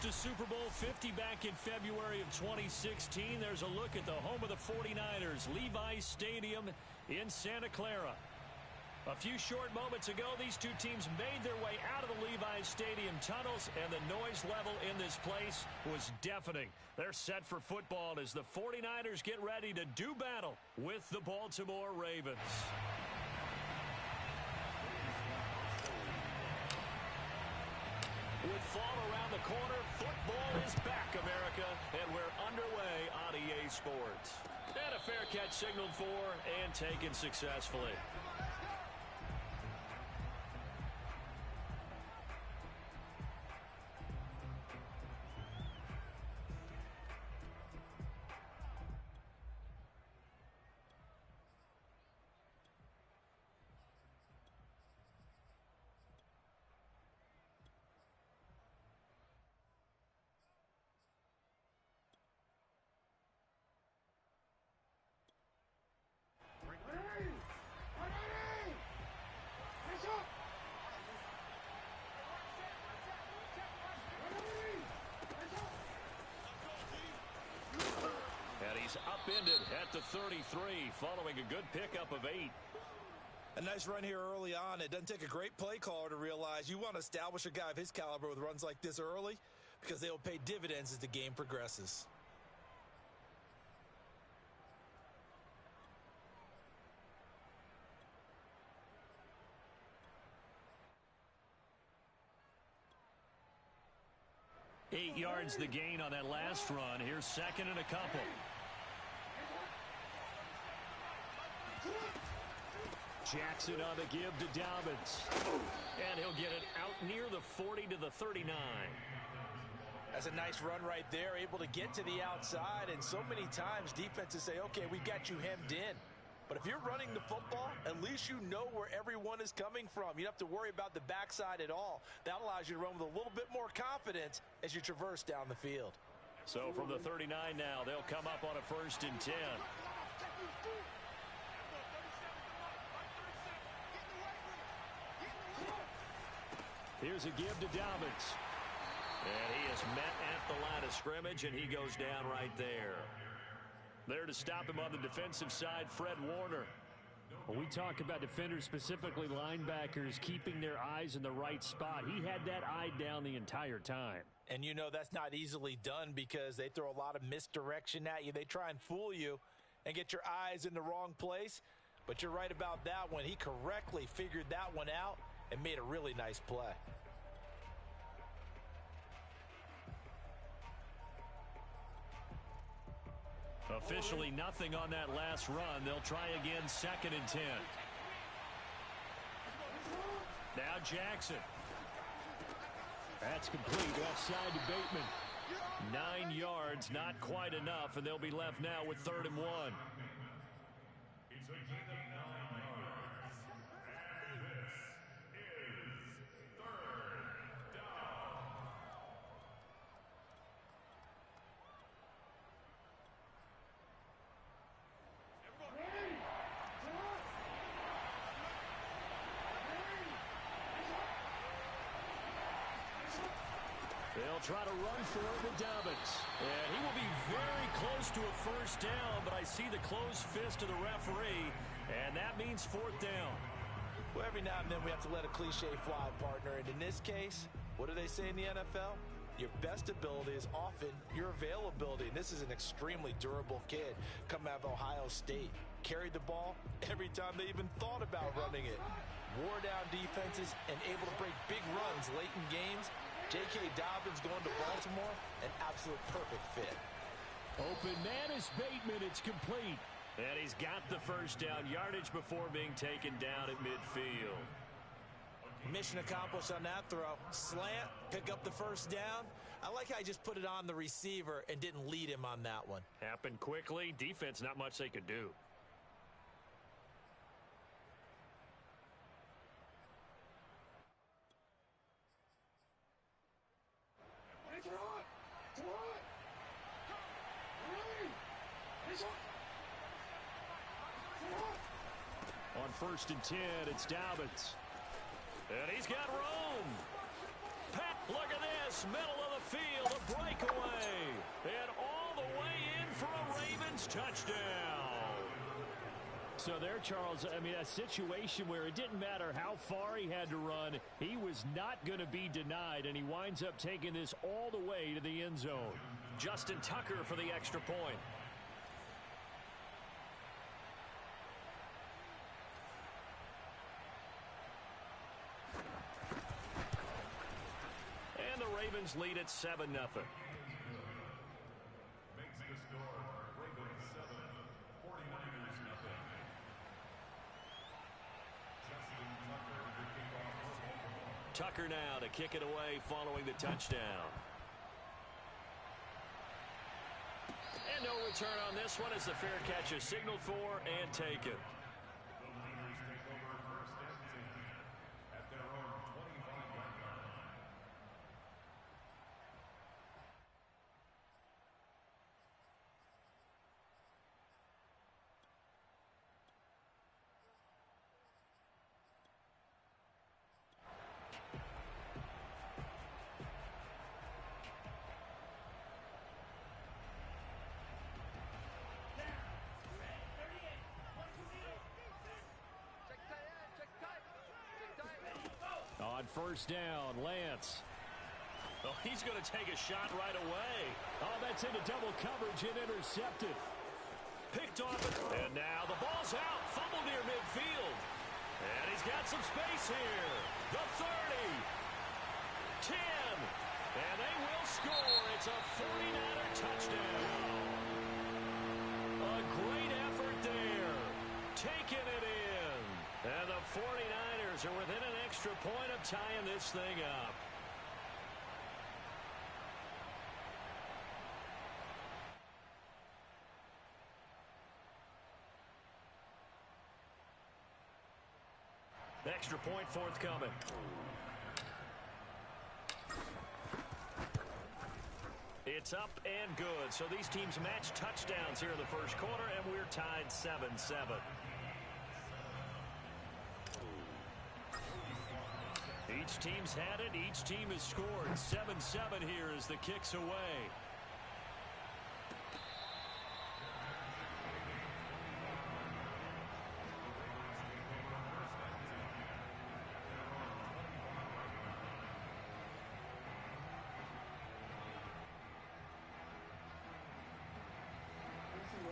to Super Bowl 50 back in February of 2016. There's a look at the home of the 49ers, Levi's Stadium in Santa Clara. A few short moments ago, these two teams made their way out of the Levi's Stadium tunnels, and the noise level in this place was deafening. They're set for football as the 49ers get ready to do battle with the Baltimore Ravens. With fall around the corner, football is back, America, and we're underway on EA Sports. And a fair catch signaled for and taken successfully. And he's upended at the 33 following a good pickup of 8. A nice run here early on. It doesn't take a great play caller to realize you want to establish a guy of his caliber with runs like this early because they will pay dividends as the game progresses. Eight yards the gain on that last run. Here's second and a couple. Jackson on the give to Dobbins. And he'll get it out near the 40 to the 39. That's a nice run right there, able to get to the outside. And so many times defenses say, okay, we got you hemmed in. But if you're running the football, at least you know where everyone is coming from. You don't have to worry about the backside at all. That allows you to run with a little bit more confidence as you traverse down the field. So from the 39 now, they'll come up on a 1st and 10. Here's a give to Dobbins. And he is met at the line of scrimmage, and he goes down right there. There to stop him on the defensive side, Fred Warner. When we talk about defenders, specifically linebackers, keeping their eyes in the right spot, he had that eye down the entire time. And you know that's not easily done because they throw a lot of misdirection at you. They try and fool you and get your eyes in the wrong place. But you're right about that one. He correctly figured that one out and made a really nice play. Officially nothing on that last run. They'll try again, 2nd and 10. Now Jackson. That's complete outside to Bateman. 9 yards, not quite enough, and they'll be left now with 3rd and 1. It's a gain of 9 yards. And this is 3rd down. They'll try to run for it with Dobbins. And he will be very close to a 1st down, but I see the closed fist of the referee, and that means 4th down. Well, every now and then we have to let a cliche fly, partner. And in this case, what do they say in the NFL? Your best ability is often your availability. And this is an extremely durable kid coming out of Ohio State. Carried the ball every time they even thought about running it. Wore down defenses and able to break big runs late in games. J.K. Dobbins going to Baltimore, an absolute perfect fit. Open man is Bateman. It's complete. And he's got the 1st down yardage before being taken down at midfield. Mission accomplished on that throw. Slant, pick up the 1st down. I like how he just put it on the receiver and didn't lead him on that one. Happened quickly. Defense, not much they could do. On 1st and 10, it's Dobbins. And he's got room. Pat Look at this, middle of the field, a breakaway. And all the way in for a Ravens touchdown. So there, Charles, I mean, a situation where it didn't matter how far he had to run, he was not going to be denied, and he winds up taking this all the way to the end zone. Justin Tucker for the extra point. And the Ravens lead at 7-0. Makes the score. Ravens 7, 49ers nothing. Justin Tucker to kick off for Baltimore. Tucker now to kick it away following the touchdown. And no return on this one as the fair catch is signaled for and taken. The Niners take over first and 10 at their own 25-yard line. On first down, Lance. Oh, he's going to take a shot right away. Oh, that's into double coverage and intercepted. Picked off it. And now the ball's out. Fumble near midfield. And he's got some space here. The 30. 10. And they will score. It's a 49er touchdown. A great effort there. Taking it in. And the 49ers are within an extra point of tying this thing up. Extra point forthcoming. It's up and good. So these teams match touchdowns here in the first quarter, and we're tied 7-7. Each team's had it. Each team has scored. 7-7 here as the kick's away.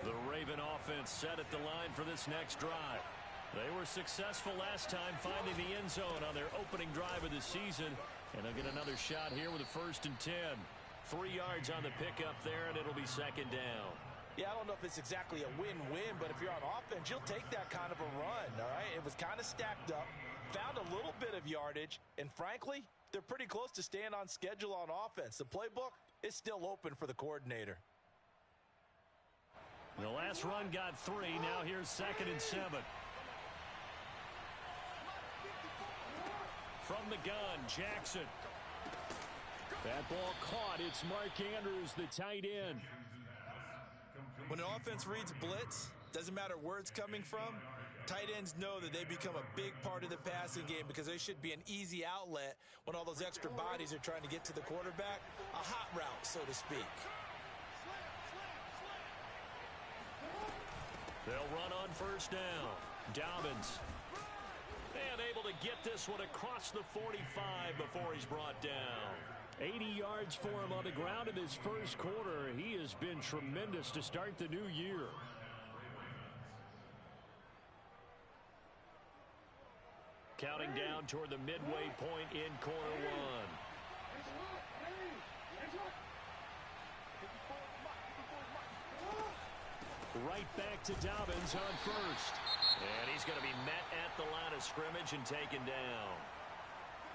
The Raven offense set at the line for this next drive. They were successful last time finding the end zone on their opening drive of the season. And they'll get another shot here with a 1st and 10. 3 yards on the pickup there, and it'll be 2nd down. Yeah, I don't know if it's exactly a win-win, but if you're on offense, you'll take that kind of a run, all right? It was kind of stacked up, found a little bit of yardage, and frankly, they're pretty close to staying on schedule on offense. The playbook is still open for the coordinator. The last run got 3. Now here's 2nd and 7. From the gun, Jackson. That ball caught. It's Mark Andrews, the tight end. When an offense reads blitz, doesn't matter where it's coming from, tight ends know that they become a big part of the passing game because they should be an easy outlet when all those extra bodies are trying to get to the quarterback. A hot route, so to speak. They'll run on 1st down. Dobbins. And able to get this one across the 45 before he's brought down. 80 yards for him on the ground in this first quarter. He has been tremendous to start the new year. Counting down toward the midway point in quarter 1. Right back to Dobbins on 1st. And he's going to be met at the line of scrimmage and taken down.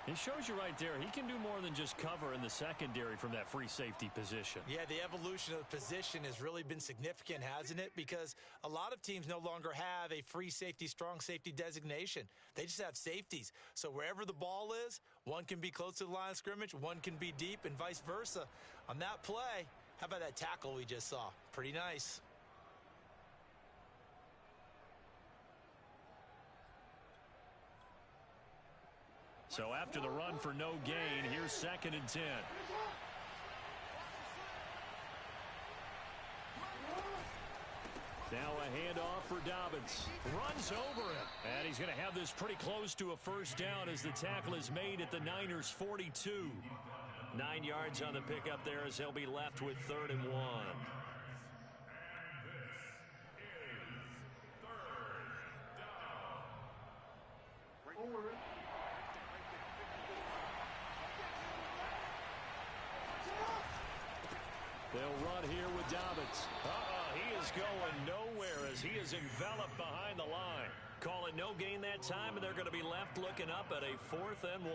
It shows you right there, he can do more than just cover in the secondary from that free safety position. Yeah, the evolution of the position has really been significant, hasn't it? Because a lot of teams no longer have a free safety, strong safety designation. They just have safeties. So wherever the ball is, one can be close to the line of scrimmage, one can be deep, and vice versa. On that play, how about that tackle we just saw? Pretty nice. So after the run for no gain, here's 2nd and 10. Now a handoff for Dobbins. Runs over him. And he's going to have this pretty close to a first down as the tackle is made at the Niners' 42. 9 yards on the pickup there as he'll be left with 3rd and 1. They'll run here with Dobbins. He is going nowhere as he is enveloped behind the line. Call it no gain that time, and they're going to be left looking up at a 4th and 1.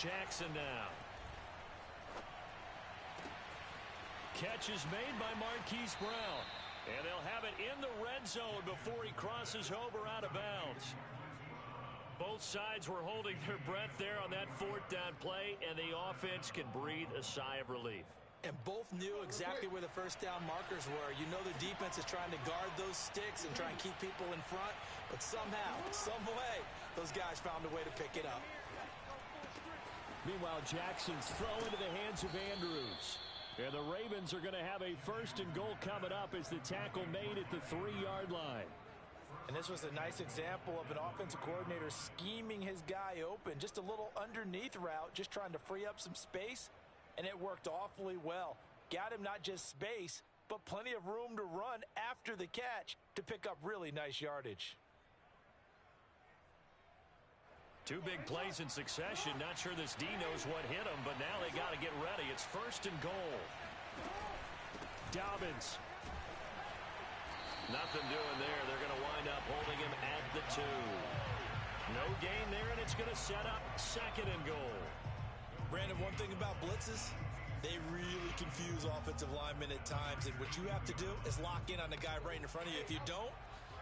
Jackson now. Catch is made by Marquise Brown. And they'll have it in the red zone before he crosses over out of bounds. Both sides were holding their breath there on that 4th down play, and the offense can breathe a sigh of relief. And both knew exactly where the first down markers were. You know the defense is trying to guard those sticks and try and keep people in front. But somehow, some way, those guys found a way to pick it up. Meanwhile, Jackson's throw into the hands of Andrews. And the Ravens are going to have a 1st and goal coming up as the tackle made at the 3-yard line. And this was a nice example of an offensive coordinator scheming his guy open. Just a little underneath route, just trying to free up some space. And it worked awfully well. Got him not just space, but plenty of room to run after the catch to pick up really nice yardage. 2 big plays in succession. Not sure this D knows what hit him, but now they got to get ready. It's 1st and goal. Dobbins. Nothing doing there. They're going to wind up holding him at the 2. No gain there, and it's going to set up 2nd and goal. Brandon, one thing about blitzes, they really confuse offensive linemen at times, and what you have to do is lock in on the guy right in front of you. If you don't,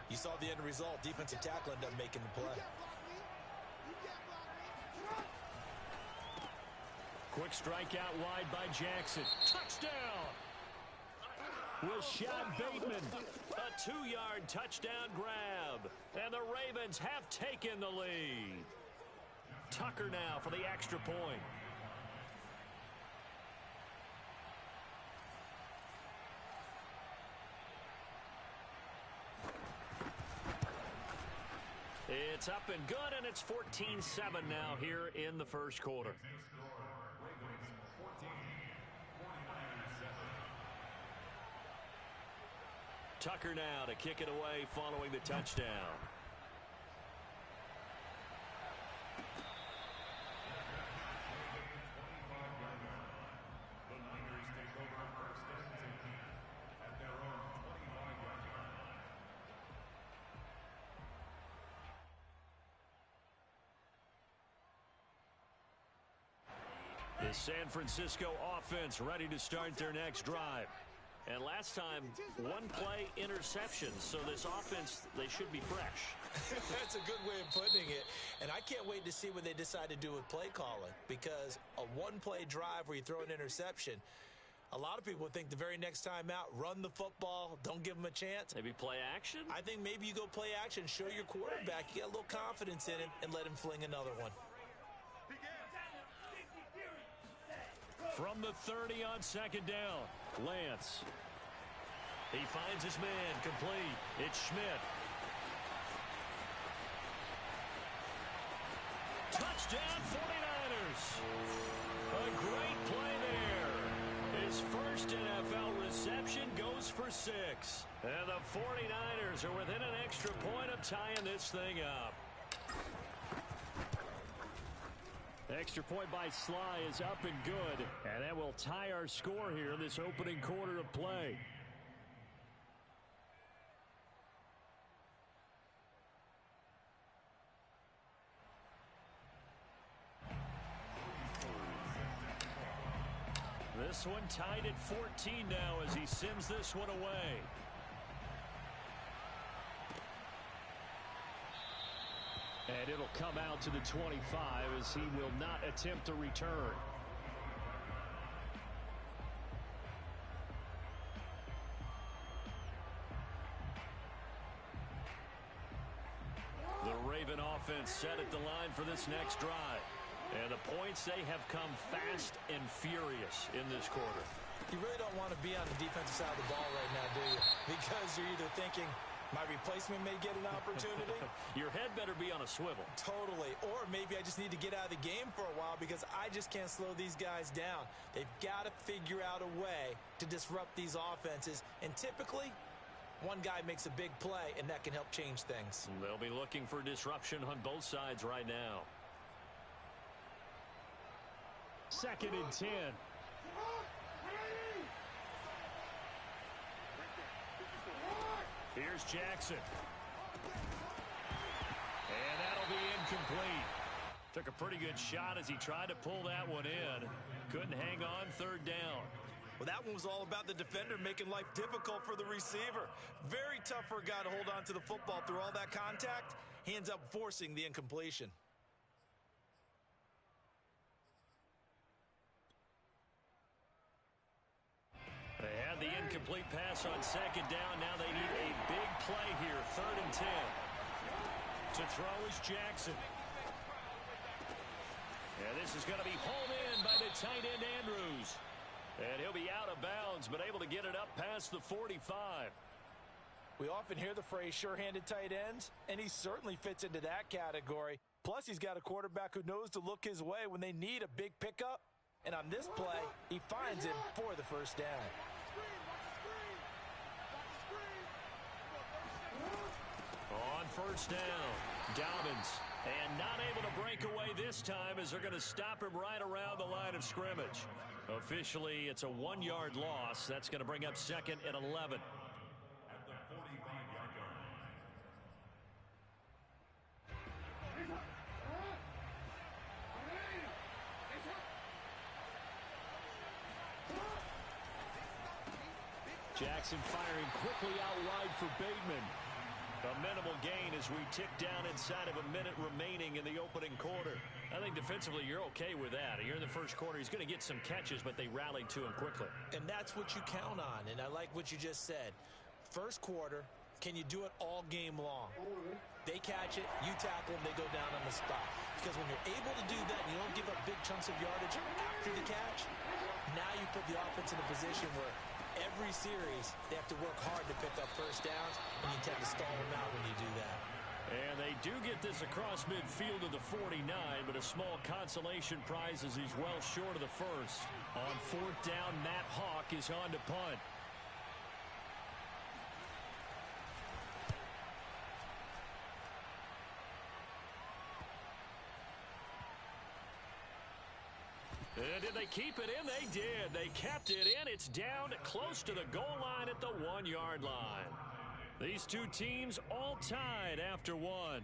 you saw the end result. Defensive tackle ended up making the play. Quick strike out wide by Jackson. Touchdown! Rashad Bateman. A 2-yard touchdown grab. And the Ravens have taken the lead. Tucker now for the extra point. It's up and good, and it's 14-7 now here in the first quarter. Tucker now to kick it away following the touchdown. The San Francisco offense ready to start their next drive. And last time, 1 play interception. So this offense, they should be fresh. That's a good way of putting it. And I can't wait to see what they decide to do with play calling. Because a 1-play drive where you throw an interception, a lot of people think the very next time out, run the football, don't give them a chance. Maybe play action? I think maybe you go play action, show your quarterback you got a little confidence in him, and let him fling another one. From the 30 on 2nd down, Lance. He finds his man complete. It's Schmidt. Touchdown 49ers. A great play there. His first NFL reception goes for 6. And the 49ers are within an extra point of tying this thing up. Extra point by Sly is up and good. And that will tie our score here in this opening quarter of play. This This one tied at 14 now as he sends this one away. And it'll come out to the 25 as he will not attempt a return. The Raven offense set at the line for this next drive. And the points, they have come fast and furious in this quarter. You really don't want to be on the defensive side of the ball right now, do you? Because you're either thinking, my replacement may get an opportunity. Your head better be on a swivel. Totally. Or maybe I just need to get out of the game for a while because I just can't slow these guys down. They've got to figure out a way to disrupt these offenses. And typically, one guy makes a big play, and that can help change things. They'll be looking for disruption on both sides right now. 2nd and 10. Here's Jackson. And that'll be incomplete. Took a pretty good shot as he tried to pull that one in. Couldn't hang on 3rd down. Well, that one was all about the defender making life difficult for the receiver. Very tough for a guy to hold on to the football through all that contact. He ends up forcing the incompletion. They had the incomplete pass on 2nd down. Now they need a big play here. 3rd and 10. To throw is Jackson. And this is going to be pulled in by the tight end Andrews. And he'll be out of bounds, but able to get it up past the 45. We often hear the phrase sure-handed tight ends, and he certainly fits into that category. Plus, he's got a quarterback who knows to look his way when they need a big pickup. And on this play, he finds him for the 1st down. On 1st down, Dobbins. And not able to break away this time as they're going to stop him right around the line of scrimmage. Officially, it's a 1-yard loss. That's going to bring up 2nd and 11. At the 45-yard line. Jackson firing quickly out wide for Bateman. A minimal gain as we tick down inside of a minute remaining in the opening quarter. I think defensively you're okay with that. Here in the 1st quarter, he's going to get some catches, but they rallied to him quickly. And that's what you count on, and I like what you just said. 1st quarter, can you do it all game long? They catch it, you tackle them, they go down on the spot. Because when you're able to do that and you don't give up big chunks of yardage after the catch, now you put the offense in a position where every series, they have to work hard to pick up 1st downs, and you tend to stall them out when you do that. And they do get this across midfield to the 49, but a small consolation prize as he's well short of the 1st. On 4th down, Matt Hawk is on to punt. And did they keep it in? They did. They kept it in. It's down close to the goal line at the 1-yard line. These two teams all tied after 1.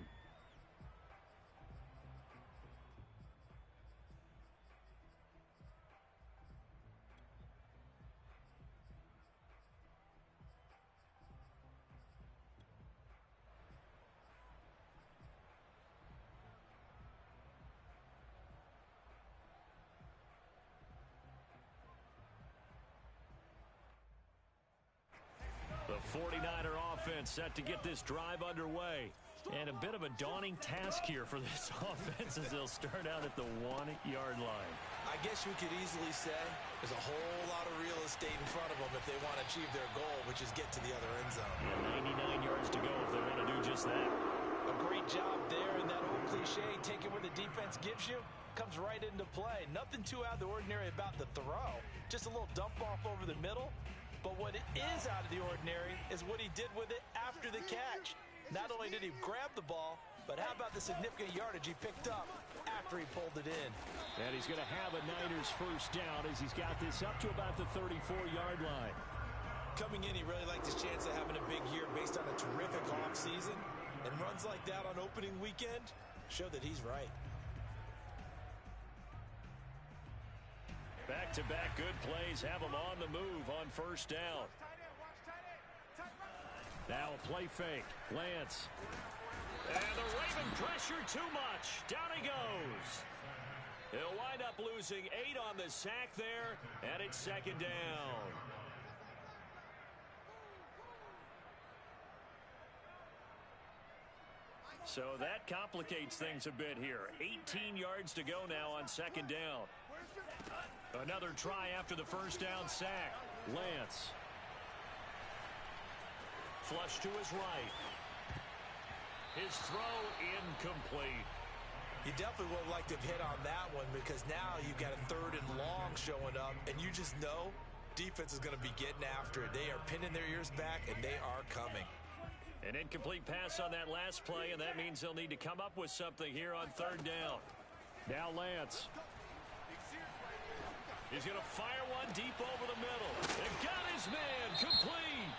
The 49er offense set to get this drive underway. And a bit of a daunting task here for this offense as they'll start out at the 1-yard line. I guess you could easily say there's a whole lot of real estate in front of them if they want to achieve their goal, which is get to the other end zone. And 99 yards to go if they want to do just that. A great job there, and that old cliche, take it where the defense gives you, comes right into play. Nothing too out of the ordinary about the throw. Just a little dump off over the middle. But what it is out of the ordinary is what he did with it after the catch. Not only did he grab the ball, but how about the significant yardage he picked up after he pulled it in. And he's going to have a Niners 1st down as he's got this up to about the 34-yard line. Coming in, he really liked his chance of having a big year based on a terrific offseason. And runs like that on opening weekend show that he's right. Back-to-back good plays have them on the move on first down. Now a play fake. Lance. And the Raven pressure too much. Down he goes. He'll wind up losing 8 on the sack there, and it's second down. So that complicates things a bit here. 18 yards to go now on second down. Another try after the first down sack. Lance. Flush to his right. His throw incomplete. You definitely would have liked to have hit on that one because now you've got a 3rd and long showing up, and you just know defense is going to be getting after it. They are pinning their ears back, and they are coming. An incomplete pass on that last play, and that means they'll need to come up with something here on third down. Now Lance. He's going to fire one deep over the middle. And got his man complete.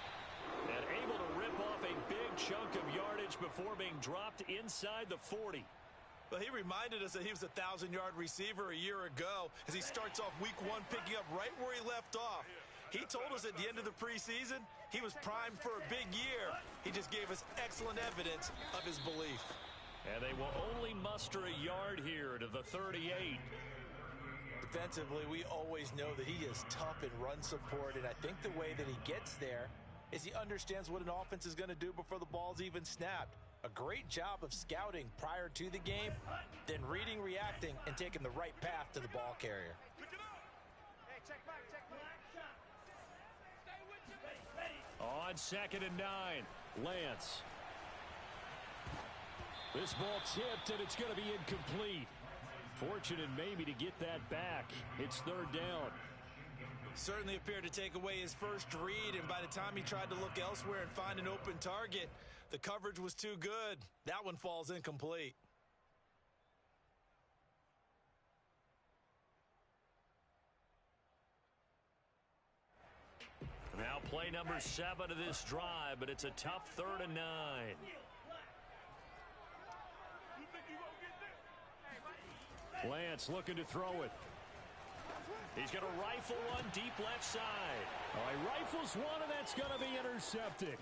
And able to rip off a big chunk of yardage before being dropped inside the 40. Well, he reminded us that he was a 1,000-yard receiver a year ago as he starts off week 1 picking up right where he left off. He told us at the end of the preseason he was primed for a big year. He just gave us excellent evidence of his belief. And they will only muster a yard here to the 38. Defensively, we always know that he is tough in run support, and I think the way that he gets there is he understands what an offense is going to do before the ball's even snapped. A great job of scouting prior to the game, then reading, reacting, and taking the right path to the ball carrier. On 2nd and 9, Lance. This ball tipped, and it's going to be incomplete. Fortunate maybe to get that back. It's 3rd down. Certainly appeared to take away his first read, and by the time he tried to look elsewhere and find an open target, the coverage was too good. That one falls incomplete. Now play number 7 of this drive, but it's a tough 3rd and 9. Lance looking to throw it. He's going to rifle one deep left side. Oh, he rifles one, and that's going to be intercepted.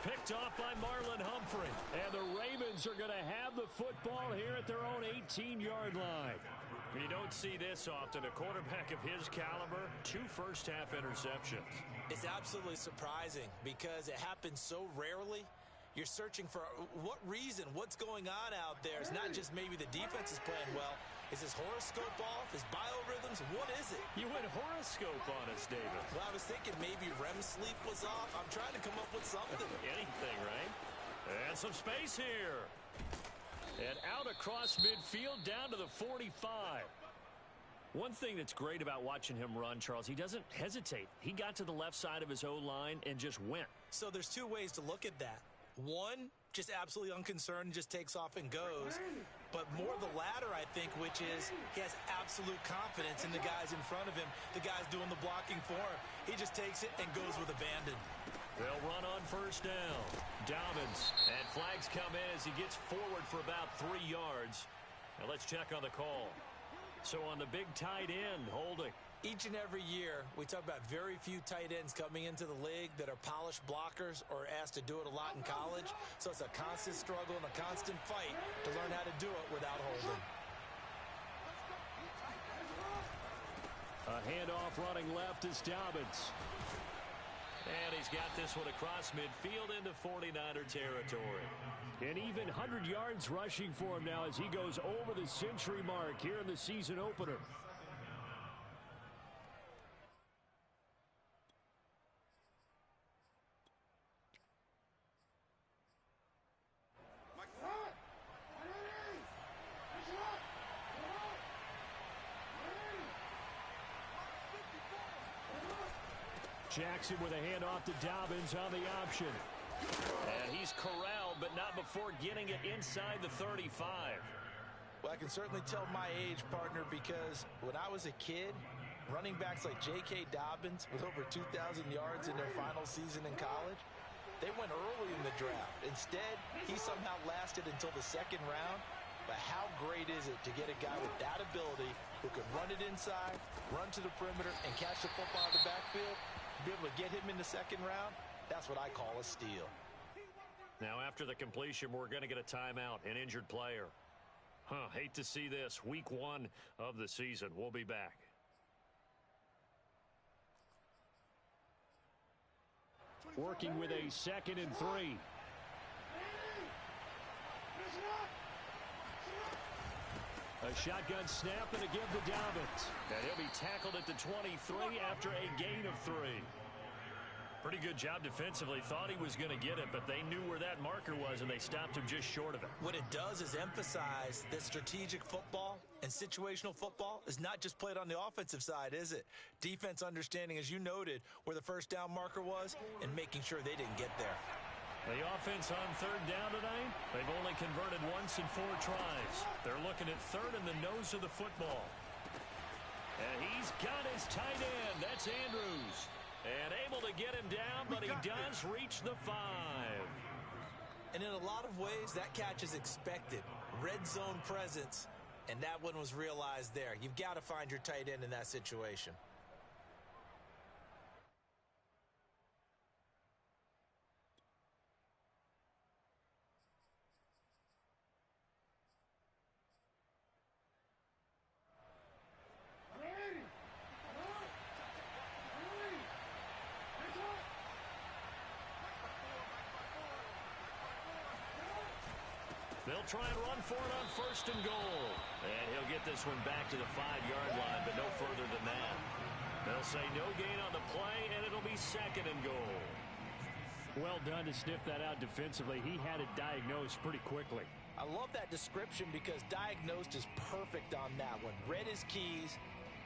Picked off by Marlon Humphrey. And the Ravens are going to have the football here at their own 18-yard line. You don't see this often. A quarterback of his caliber, 2 first-half interceptions. It's absolutely surprising because it happens so rarely. You're searching for what reason, what's going on out there. It's not just maybe the defense is playing well. Is his horoscope off? His biorhythms? What is it? You went horoscope on us, David. Well, I was thinking maybe REM sleep was off. I'm trying to come up with something. Anything, right? And some space here. And out across midfield down to the 45. One thing that's great about watching him run, Charles, he doesn't hesitate. He got to the left side of his O-line and just went. So there's 2 ways to look at that. One, just absolutely unconcerned, just takes off and goes. But more the latter, I think, which is he has absolute confidence in the guys in front of him, the guys doing the blocking for him. He just takes it and goes with abandon. They'll run on first down. Dobbins, and flags come in as he gets forward for about 3 yards. Now let's check on the call. So on the big tight end, holding. Each and every year, we talk about very few tight ends coming into the league that are polished blockers or asked to do it a lot in college. So it's a constant struggle and a constant fight to learn how to do it without holding. A handoff running left is Dobbins. And he's got this one across midfield into 49er territory. An even 100 yards rushing for him now as he goes over the century mark here in the season opener. Jackson with a handoff to Dobbins on the option. And he's corralled, but not before getting it inside the 35. Well, I can certainly tell my age, partner, because when I was a kid, running backs like J.K. Dobbins with over 2,000 yards in their final season in college, they went early in the draft. Instead, he somehow lasted until the 2nd round. But how great is it to get a guy with that ability who can run it inside, run to the perimeter, and catch the football in the backfield? Be able to get him in the second round? That's what I call a steal. Now, after the completion, we're going to get a timeout, an injured player. Hate to see this. Week 1 of the season. We'll be back. Working with a 2nd and 3. A shotgun snap and a give to Dobbins. And he'll be tackled at the 23 after a gain of 3. Pretty good job defensively. Thought he was going to get it, but they knew where that marker was, and they stopped him just short of it. What it does is emphasize that strategic football and situational football is not just played on the offensive side, is it? Defense understanding, as you noted, where the first down marker was and making sure they didn't get there. The offense on 3rd down tonight, they've only converted once in 4 tries. They're looking at 3rd in the nose of the football. And he's got his tight end. That's Andrews. And able to get him down, but he does reach the 5. And in a lot of ways, that catch is expected. Red zone presence, and that one was realized there. You've got to find your tight end in that situation. They'll try and run for it on 1st and goal. And he'll get this one back to the 5-yard line, but no further than that. They'll say no gain on the play, and it'll be 2nd and goal. Well done to sniff that out defensively. He had it diagnosed pretty quickly. I love that description because diagnosed is perfect on that one. Read his keys,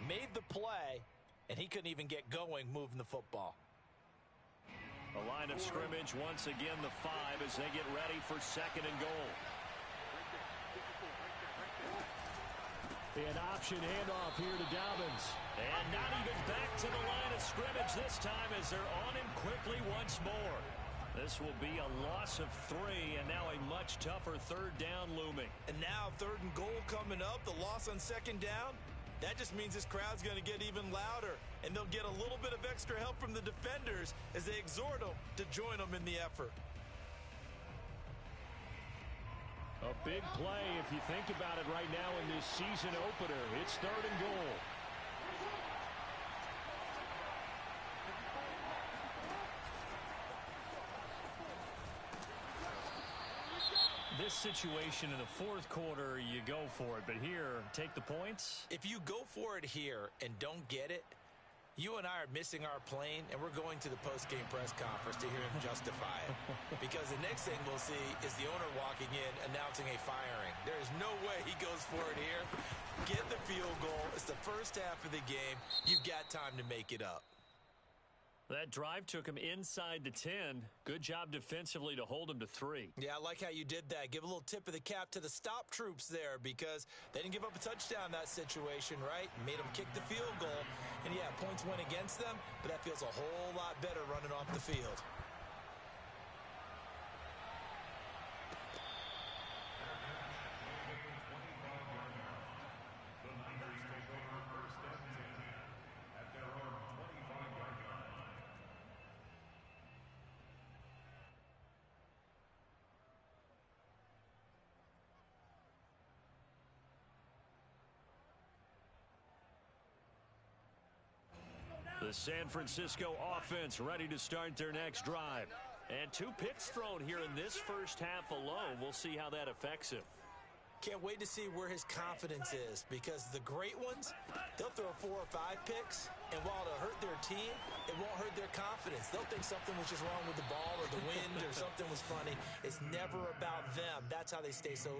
made the play, and he couldn't even get going moving the football. A line of scrimmage once again, the 5 as they get ready for 2nd and goal. An option handoff here to Dobbins. And not even back to the line of scrimmage this time as they're on him quickly once more. This will be a loss of 3, and now a much tougher 3rd down looming. And now 3rd and goal coming up, the loss on 2nd down. That just means this crowd's going to get even louder, and they'll get a little bit of extra help from the defenders as they exhort them to join them in the effort. A big play if you think about it right now in this season opener. It's 3rd and goal. This situation in the 4th quarter, you go for it. But here, take the points. If you go for it here and don't get it, you and I are missing our plane, and we're going to the post-game press conference to hear him justify it. Because the next thing we'll see is the owner walking in announcing a firing. There is no way he goes for it here. Get the field goal. It's the first half of the game. You've got time to make it up. That drive took him inside the 10. Good job defensively to hold him to 3. Yeah, I like how you did that. Give a little tip of the cap to the stop troops there because they didn't give up a touchdown in that situation, right? Made them kick the field goal. And, yeah, points went against them, but that feels a whole lot better running off the field. The San Francisco offense ready to start their next drive. And 2 picks thrown here in this first half alone. We'll see how that affects him. Can't wait to see where his confidence is because the great ones, they'll throw 4 or 5 picks, and while it'll hurt their team, it won't hurt their confidence. They'll think something was just wrong with the ball or the wind or something was funny. It's never about them. That's how they stay so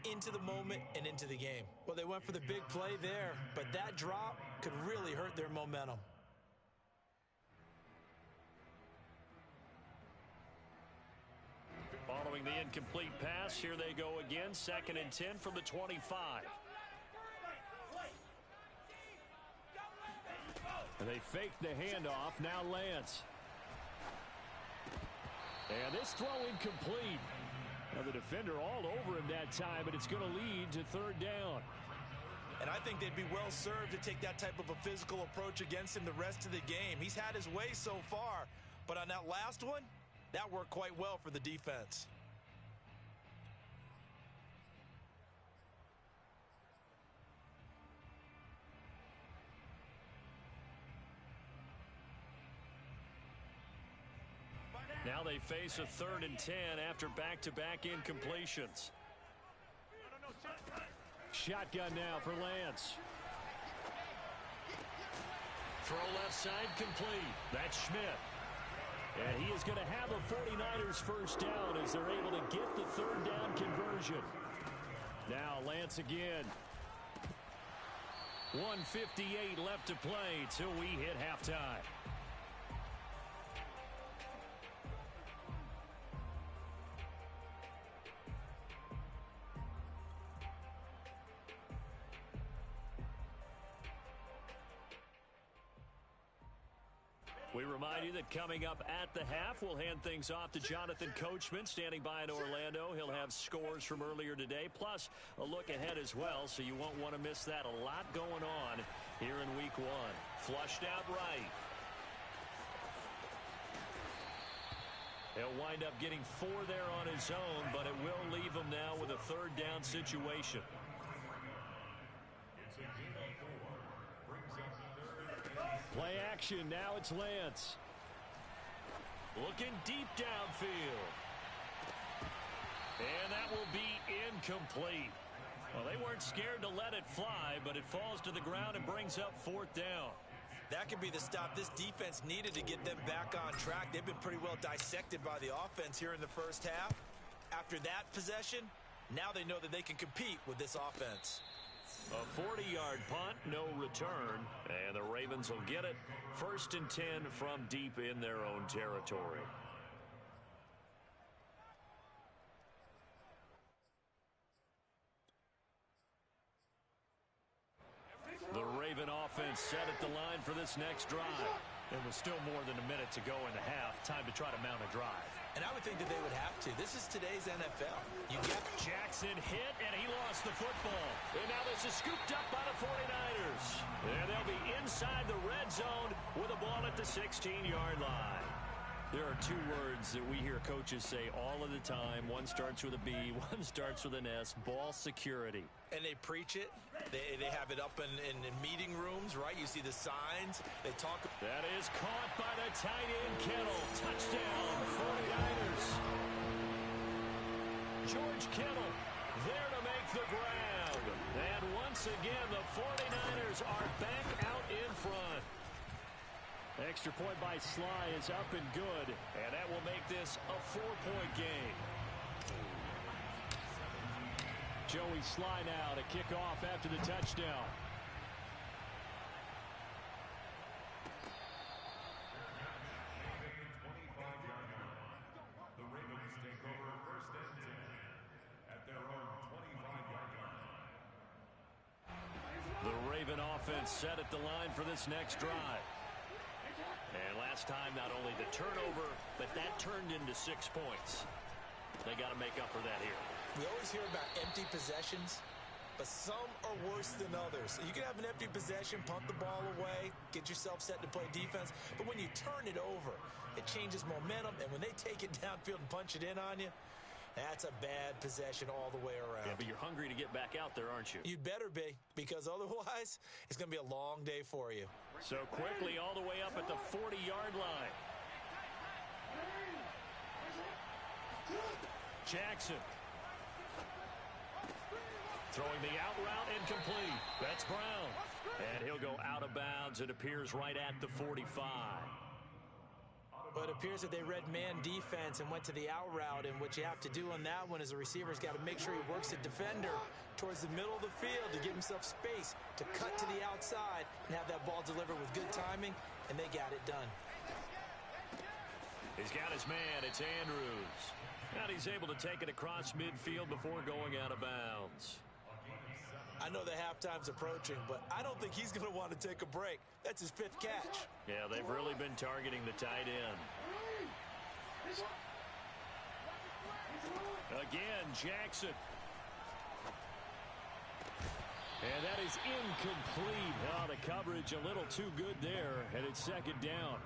into the moment and into the game. Well, they went for the big play there, but that drop could really hurt their momentum. Following the incomplete pass, here they go again. 2nd and 10 from the 25. And they fake the handoff. Now Lance. And this throw incomplete. Well, the defender all over him that time, but it's going to lead to third down. And I think they'd be well served to take that type of a physical approach against him the rest of the game. He's had his way so far, but on that last one, that worked quite well for the defense. Now they face a 3rd and 10 after back-to-back incompletions. Shotgun now for Lance. Throw left side complete. That's Schmidt. And he is going to have a 49ers first down as they're able to get the 3rd down conversion. Now Lance again. 1:58 left to play till we hit halftime. We remind you that coming up at the half, we'll hand things off to Jonathan Coachman, standing by in Orlando. He'll have scores from earlier today, plus a look ahead as well, so you won't want to miss that. A lot going on here in week 1. Flushed out right. He'll wind up getting 4 there on his own, but it will leave him now with a 3rd down situation. Play action. Now it's Lance. Looking deep downfield. And that will be incomplete. Well, they weren't scared to let it fly, but it falls to the ground and brings up 4th down. That could be the stop this defense needed to get them back on track. They've been pretty well dissected by the offense here in the first half. After that possession, now they know that they can compete with this offense. A 40-yard punt, no return, and the Ravens will get it. 1st and 10 from deep in their own territory. The Raven offense set at the line for this next drive. It was still more than a minute to go in the half. Time to try to mount a drive. And I would think that they would have to. This is today's NFL. You get Jackson hit, and he lost the football. And now this is scooped up by the 49ers. And they'll be inside the red zone with a ball at the 16-yard line. There are 2 words that we hear coaches say all of the time. One starts with a B, one starts with an S. Ball security. And they preach it. They have it up in meeting rooms, right? You see the signs. They talk. That is caught by the tight end, Kittle. Touchdown, 49ers. George Kittle there to make the grab. And once again, the 49ers are back out in front. Extra point by Sly is up and good. And that will make this a 4-point game. Joey Sly now to kick off after the touchdown. The Ravens take over 1st and 10 at their own 25-yard line. The Raven offense set at the line for this next drive. And last time, not only the turnover, but that turned into 6 points. They got to make up for that here. We always hear about empty possessions, but some are worse than others. You can have an empty possession, punt the ball away, get yourself set to play defense, but when you turn it over, it changes momentum, and when they take it downfield and punch it in on you, that's a bad possession all the way around. Yeah, but you're hungry to get back out there, aren't you? You'd better be, because otherwise, it's going to be a long day for you. So quickly all the way up at the 40-yard line. Jackson. Throwing the out route incomplete. That's Brown. And he'll go out of bounds. It appears right at the 45. But it appears that they read man defense and went to the out route. And what you have to do on that one is the receiver's got to make sure he works the defender towards the middle of the field to give himself space to cut to the outside and have that ball delivered with good timing. And they got it done. He's got his man. It's Andrews. And he's able to take it across midfield before going out of bounds. I know the halftime's approaching, but I don't think he's going to want to take a break. That's his 5th catch. Yeah, they've really been targeting the tight end. Again, Jackson. And that is incomplete. Oh, the coverage a little too good there, and it's second down.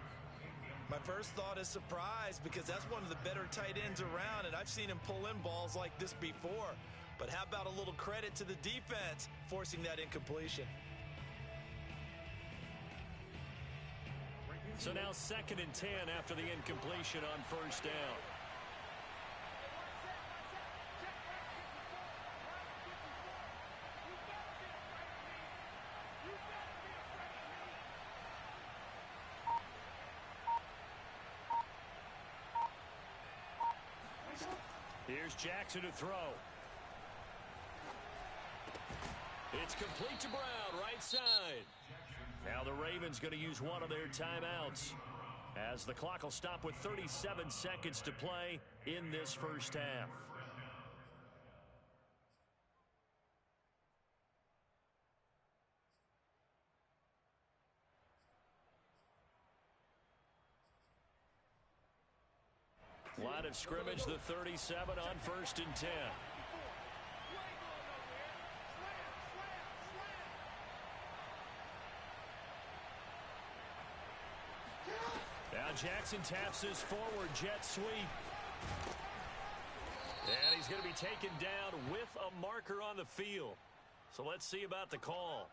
My first thought is surprise because that's one of the better tight ends around, and I've seen him pull in balls like this before. But how about a little credit to the defense forcing that incompletion? So now 2nd and 10 after the incompletion on first down. Here's Jackson to throw. It's complete to Brown, right side. Now the Ravens going to use one of their timeouts as the clock will stop with 37 seconds to play in this first half. Line of scrimmage, the 37 on 1st and 10. Now Jackson taps his forward jet sweep. And he's going to be taken down with a marker on the field. So let's see about the call.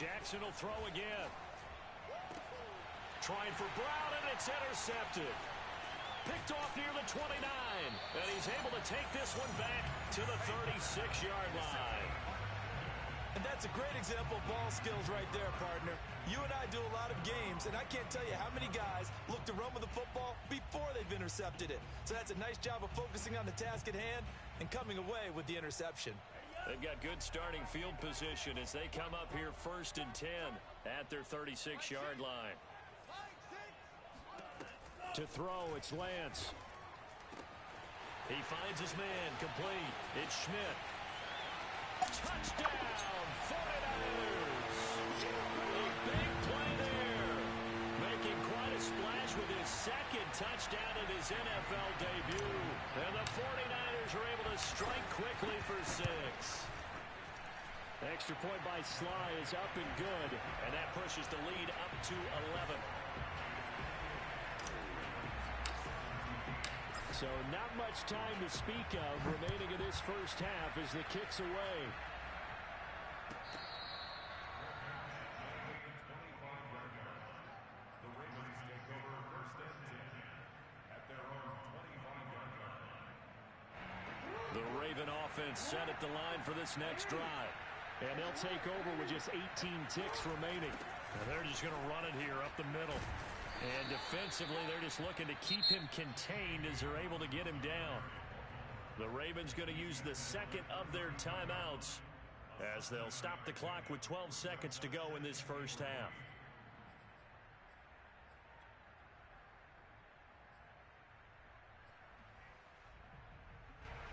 Jackson will throw again. Trying for Brown, and it's intercepted. Picked off near the 29. And he's able to take this one back to the 36-yard line. And that's a great example of ball skills right there, partner. You and I do a lot of games, and I can't tell you how many guys look to run with the football before they've intercepted it. So that's a nice job of focusing on the task at hand and coming away with the interception. They've got good starting field position as they come up here 1st and 10 at their 36-yard line. To throw, it's Lance. He finds his man, complete. It's Schmidt. Touchdown, 49ers! A big play there. Making quite a splash with his 2nd touchdown in his NFL debut. And the 49ers are able to strike quickly for 6. Extra point by Sly is up and good, and that pushes the lead up to 11. So not much time to speak of remaining in this first half as the kick's away. The Ravens take over 1st and 10 at their own 25-yard line. The Raven offense set at the line for this next drive. And they'll take over with just 18 ticks remaining. And they're just going to run it here up the middle. And defensively, they're just looking to keep him contained as they're able to get him down. The Ravens going to use the 2nd of their timeouts as they'll stop the clock with 12 seconds to go in this first half.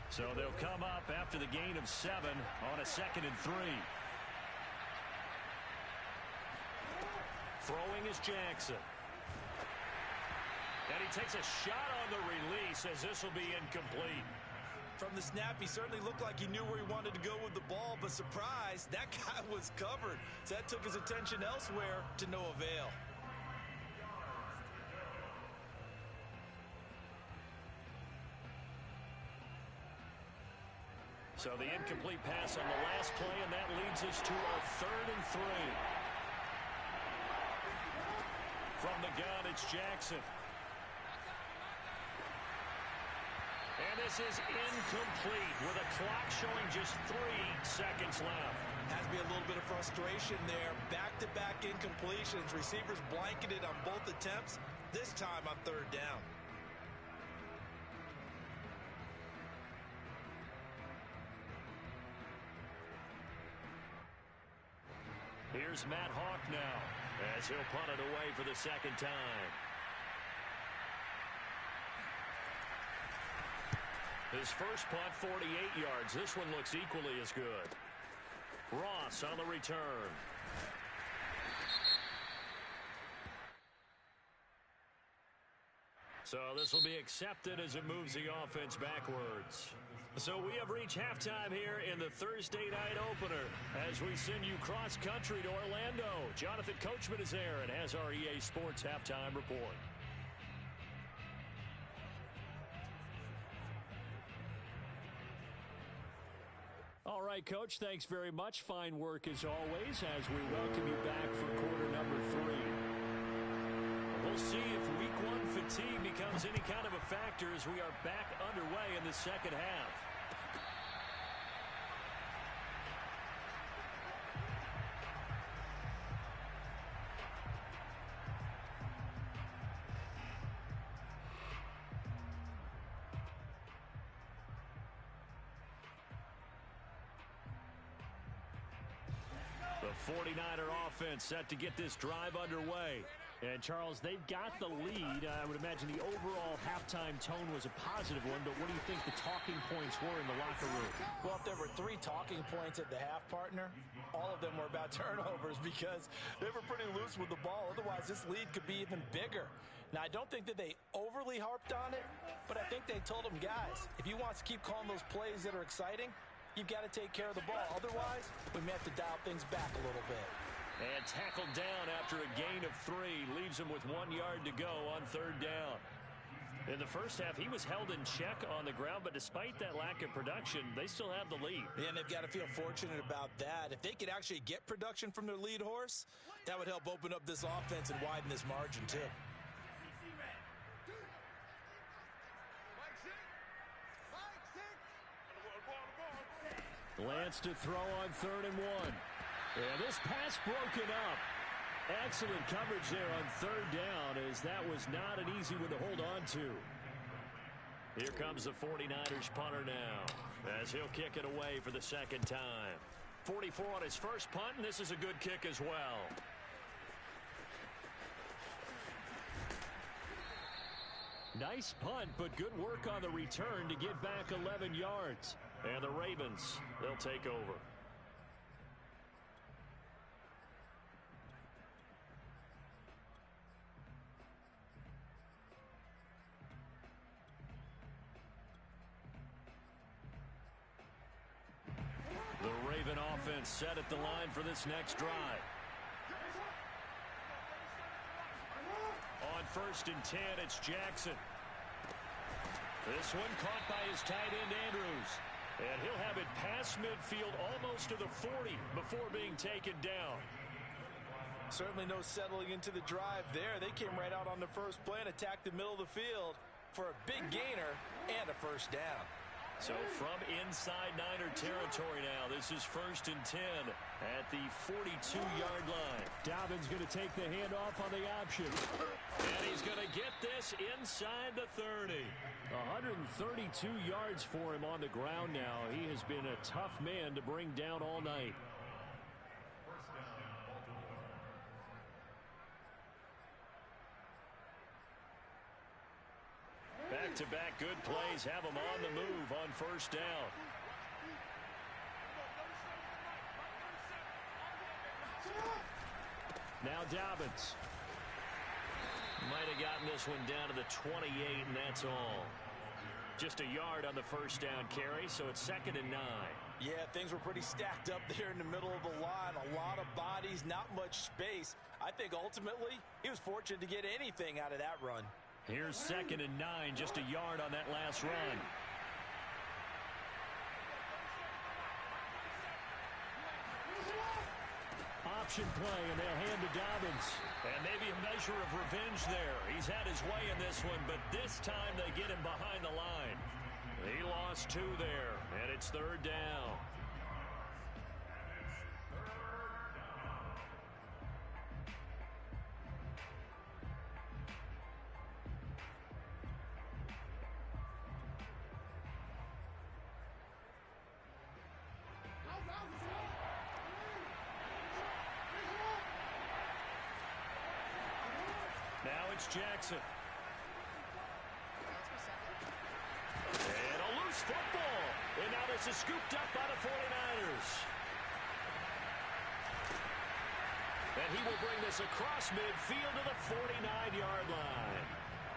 So they'll come up after the gain of 7 on a 2nd and 3. Throwing is Jackson. And he takes a shot on the release as this will be incomplete. From the snap, he certainly looked like he knew where he wanted to go with the ball, but surprise, that guy was covered. So that took his attention elsewhere to no avail. So the incomplete pass on the last play, and that leads us to a 3rd and 3. From the gun, it's Jackson. And this is incomplete with a clock showing just 3 seconds left. Has to be a little bit of frustration there. Back-to-back incompletions. Receivers blanketed on both attempts, this time on 3rd down. Here's Matt Hawk now as he'll punt it away for the 2nd time. His first punt, 48 yards. This one looks equally as good. Ross on the return. So this will be accepted as it moves the offense backwards. So we have reached halftime here in the Thursday night opener as we send you cross-country to Orlando. Jonathan Coachman is there and has our EA Sports halftime report. All right, Coach, thanks very much. Fine work as always as we welcome you back for quarter number 3. We'll see if week 1 fatigue becomes any kind of a factor as we are back underway in the second half. The 49er offense set to get this drive underway. And, Charles, they've got the lead. I would imagine the overall halftime tone was a positive one, but what do you think the talking points were in the locker room? Well, if there were 3 talking points at the half, partner, all of them were about turnovers because they were pretty loose with the ball. Otherwise, this lead could be even bigger. Now, I don't think that they overly harped on it, but I think they told them, guys, if you want to keep calling those plays that are exciting, you've got to take care of the ball. Otherwise, we may have to dial things back a little bit. And tackled down after a gain of 3. Leaves him with 1 yard to go on third down. In the first half, he was held in check on the ground, but despite that lack of production, they still have the lead. Yeah, and they've got to feel fortunate about that. If they could actually get production from their lead horse, that would help open up this offense and widen this margin, too. Lance to throw on 3rd and 1. And this pass broken up. Excellent coverage there on 3rd down as that was not an easy one to hold on to. Here comes the 49ers punter now as he'll kick it away for the second time. 44 on his first punt, and this is a good kick as well. Nice punt, but good work on the return to get back 11 yards. And the Ravens, they'll take over. The Raven offense set at the line for this next drive. On 1st and 10, it's Jackson. This one caught by his tight end, Andrews. And he'll have it past midfield almost to the 40 before being taken down. Certainly no settling into the drive there. They came right out on the first play and attacked the middle of the field for a big gainer and a first down. So from inside Niner territory now, this is 1st and 10 at the 42-yard line. Dobbins going to take the handoff on the option. And he's going to get this inside the 30. 132 yards for him on the ground now. He has been a tough man to bring down all night. Back-to-back good plays have him on the move on 1st down. Now Dobbins. Might have gotten this one down to the 28, and that's all. Just a yard on the first down carry, so it's 2nd and 9. Yeah, things were pretty stacked up there in the middle of the line. A lot of bodies, not much space. I think ultimately he was fortunate to get anything out of that run. Here's 2nd and 9, just a yard on that last run. Option play, and they'll hand to Dobbins. And maybe a measure of revenge there. He's had his way in this one, but this time they get him behind the line. He lost 2 there, and it's 3rd down. Now it's Jackson. And a loose loose football. And now this is scooped up by the 49ers. And he will bring this across midfield to the 49-yard line.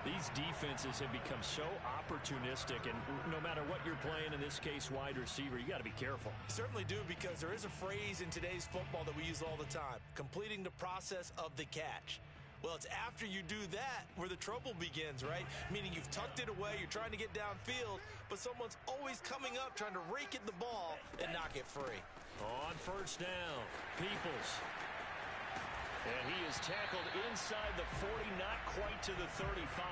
These defenses have become so opportunistic, and no matter what you're playing, in this case, wide receiver, you got to be careful. You certainly do, because there is a phrase in today's football that we use all the time, completing the process of the catch. Well, it's after you do that where the trouble begins, right? Meaning you've tucked it away, you're trying to get downfield, but someone's always coming up trying to rake at the ball and knock it free. On first down, Peoples. And he is tackled inside the 40, not quite to the 35.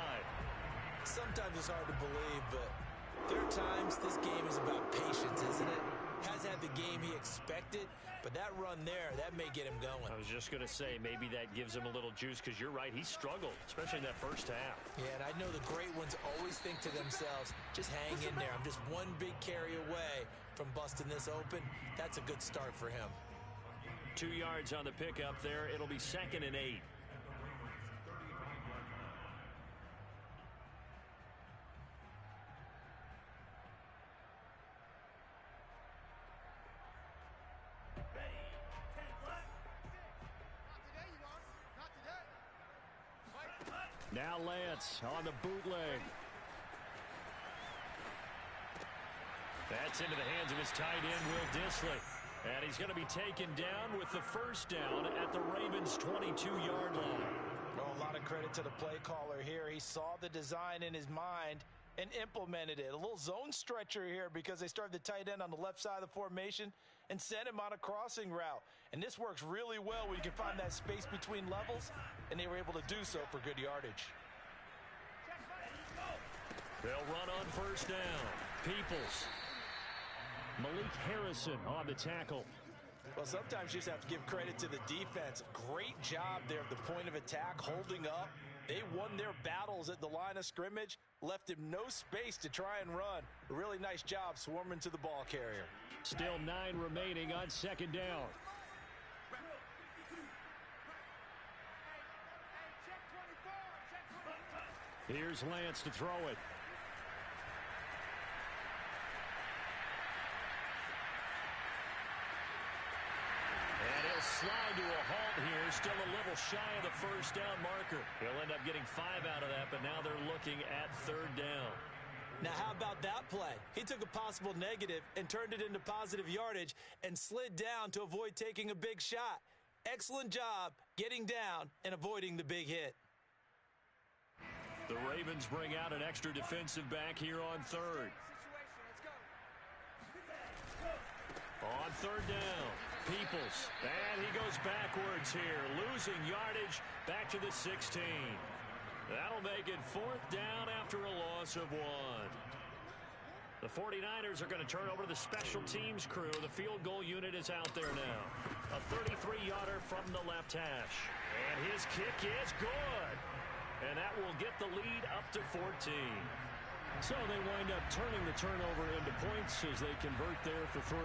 Sometimes it's hard to believe, but there are times this game is about patience, isn't it? Has had the game he expected, but that run there, that may get him going. I was just going to say, maybe that gives him a little juice, because you're right, he struggled, especially in that first half. Yeah, and I know the great ones always think to themselves, just hang in there. I'm just one big carry away from busting this open. That's a good start for him. 2 yards on the pickup there. It'll be 2nd and 8. Now Lance on the bootleg. That's into the hands of his tight end, Will Dissly. And he's going to be taken down with the first down at the Ravens' 22-yard line. Oh, a lot of credit to the play caller here. He saw the design in his mind and implemented it. A little zone stretcher here, because they started the tight end on the left side of the formation and sent him on a crossing route. And this works really well when you can find that space between levels, and they were able to do so for good yardage. They'll run on first down. Peoples. Malik Harrison on the tackle. Well, sometimes you just have to give credit to the defense. Great job there at the point of attack, holding up. They won their battles at the line of scrimmage, left him no space to try and run. A really nice job swarming to the ball carrier. Still 9 remaining on second down. Here's Lance to throw it. Slide to a halt here, still a little shy of the first down marker. He'll end up getting 5 out of that, but now they're looking at third down. Now, how about that play? He took a possible negative and turned it into positive yardage and slid down to avoid taking a big shot. Excellent job getting down and avoiding the big hit. The Ravens bring out an extra defensive back here on third. On third down, Peoples. And he goes backwards here, losing yardage back to the 16. That'll make it fourth down after a loss of 1. The 49ers are going to turn over to the special teams crew. The field goal unit is out there now. A 33-yarder from the left hash. And his kick is good. And that will get the lead up to 14. So they wind up turning the turnover into points as they convert there for 3.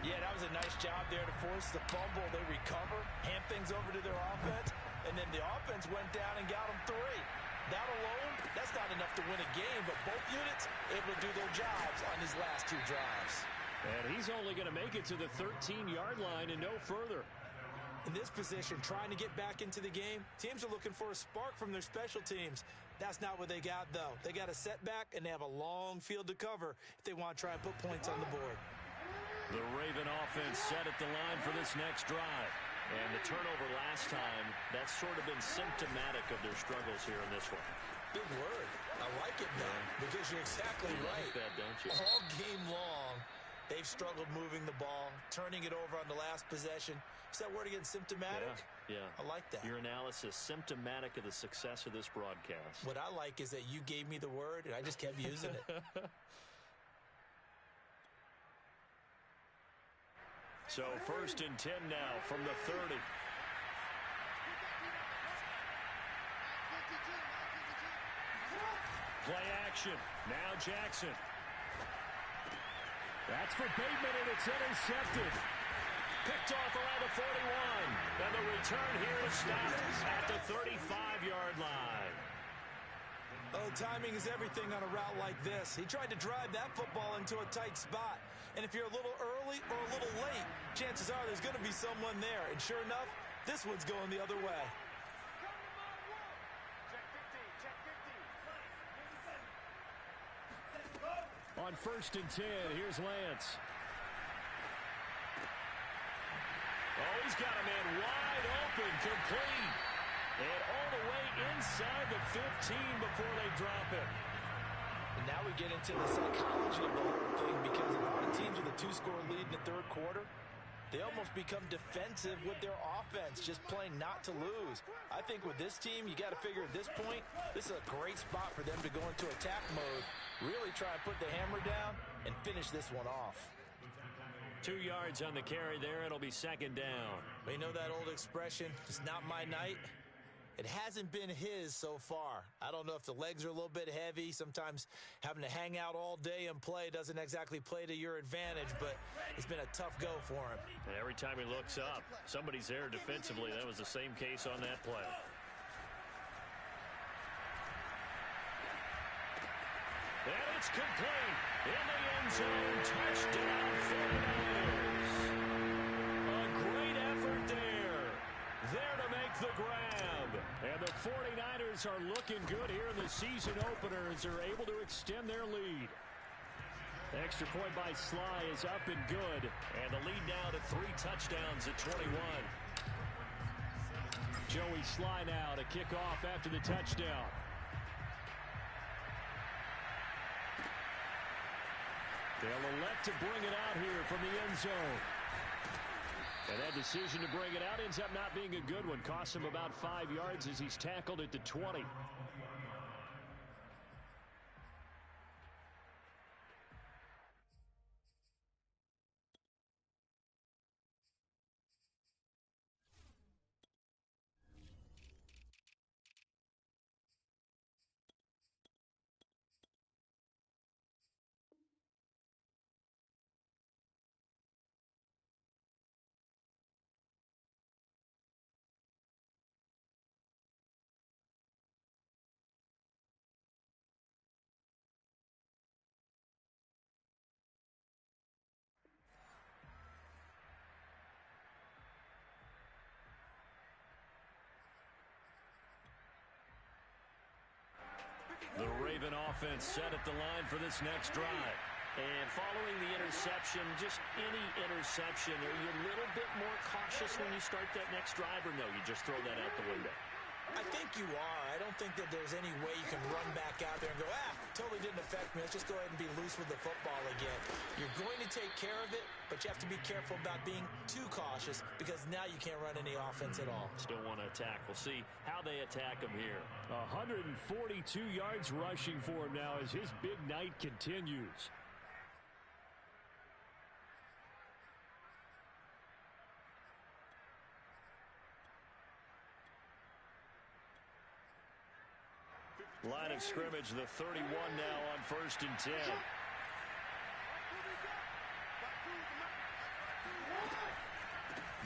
Yeah, that was a nice job there to force the fumble. They recover, hand things over to their offense, and then the offense went down and got them 3. That alone, that's not enough to win a game, but both units able to do their jobs on these last 2 drives. And he's only going to make it to the 13-yard line and no further. In this position, trying to get back into the game, teams are looking for a spark from their special teams. That's not what they got, though. They got a setback, and they have a long field to cover if they want to try and put points on the board. The Raven offense set at the line for this next drive. And the turnover last time, that's sort of been symptomatic of their struggles here in this one. Big word. I like it, though, because you're exactly right. You like that, don't you? All game long, they've struggled moving the ball, turning it over on the last possession. Is that word again, symptomatic? Yeah. I like that. Your analysis, symptomatic of the success of this broadcast. What I like is that you gave me the word, and I just kept using it. So 1st and 10 now from the 30. Play action. Now Jackson. That's for Bateman, and it's intercepted. Picked off around the 41. And the return here is stopped at the 35-yard line. Oh, timing is everything on a route like this. He tried to drive that football into a tight spot. And if you're a little early or a little late, chances are there's going to be someone there. And sure enough, this one's going the other way. On 1st and 10, here's Lance. Oh, he's got a man wide open, complete. And all the way inside the 15 before they drop it. And now we get into the psychology of the whole thing, because a lot of teams with a 2-score lead in the third quarter, they almost become defensive with their offense, just playing not to lose. I think with this team, you got to figure at this point, this is a great spot for them to go into attack mode, really try and put the hammer down and finish this one off. 2 yards on the carry there. It'll be 2nd down. You know that old expression, it's not my night? It hasn't been his so far. I don't know if the legs are a little bit heavy. Sometimes having to hang out all day and play doesn't exactly play to your advantage, but it's been a tough go for him. And every time he looks up, somebody's there defensively. That was the same case on that play. And it's complete. In the end zone, touchdown 49ers. A great effort there. There to make the grab. And the 49ers are looking good here in the season opener as they're able to extend their lead. Extra point by Sly is up and good. And the lead now to 3 touchdowns at 21. Joey Sly now to kick off after the touchdown. They'll elect to bring it out here from the end zone. And that decision to bring it out ends up not being a good one. Costs him about 5 yards as he's tackled at the 20. The Raven offense set at the line for this next drive. And following the interception, just any interception, are you a little bit more cautious when you start that next drive, or no, you just throw that out the window? I think you are. I don't think that there's any way you can run back out there and go, totally didn't affect me. Let's just go ahead and be loose with the football again. You're going to take care of it, but you have to be careful about being too cautious, because now you can't run any offense at all. Still want to attack. We'll see how they attack him here. 142 yards rushing for him now as his big night continues. Line of scrimmage, the 31 now on 1st and 10.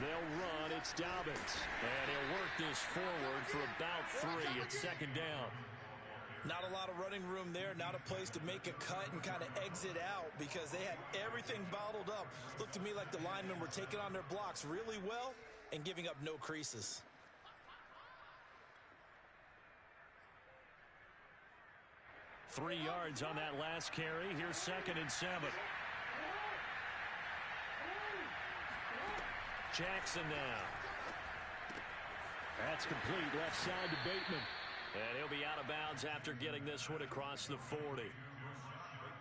They'll run. It's Dobbins. And he'll work this forward for about 3 at 2nd down. Not a lot of running room there. Not a place to make a cut and kind of exit out, because they had everything bottled up. Looked to me like the linemen were taking on their blocks really well and giving up no creases. Three yards on that last carry. Here's 2nd and 7. Jackson now. That's complete. Left side to Bateman. And he'll be out of bounds after getting this one across the 40.